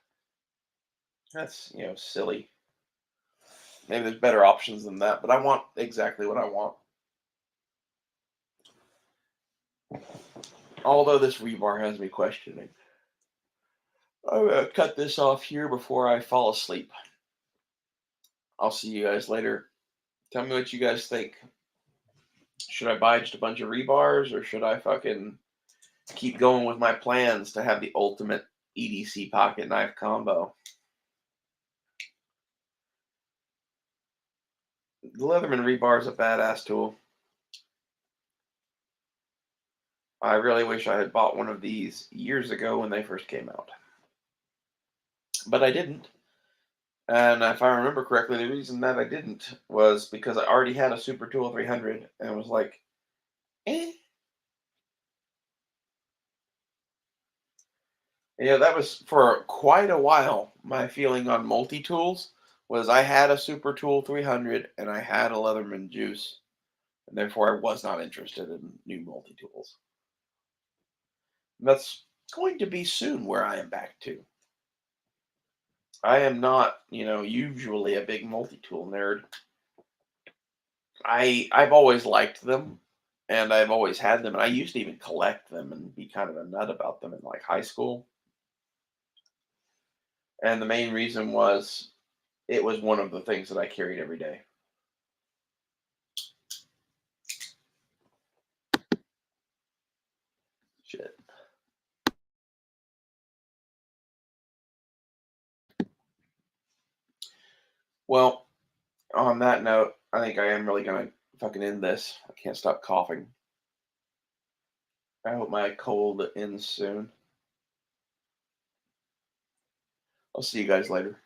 That's silly. Maybe there's better options than that, but I want exactly what I want. Although this rebar has me questioning. I'm gonna cut this off here before I fall asleep. I'll see you guys later. Tell me what you guys think. Should I buy just a bunch of rebars or should I fucking keep going with my plans to have the ultimate EDC pocket knife combo? The Leatherman rebar is a badass tool. I really wish I had bought one of these years ago when they first came out. But I didn't. And if I remember correctly, the reason that I didn't was because I already had a Super Tool 300 and was like, eh. That was for quite a while. My feeling on multi tools was I had a Super Tool 300 and I had a Leatherman Juice, and therefore I was not interested in new multi tools. That's going to be soon where I am back to. I am not, usually a big multi tool nerd. I've always liked them, and I've always had them, and I used to even collect them and be kind of a nut about them in like high school. And the main reason was it was one of the things that I carried every day. Shit. Well, on that note, I think I am really gonna fucking end this. I can't stop coughing. I hope my cold ends soon. I'll see you guys later.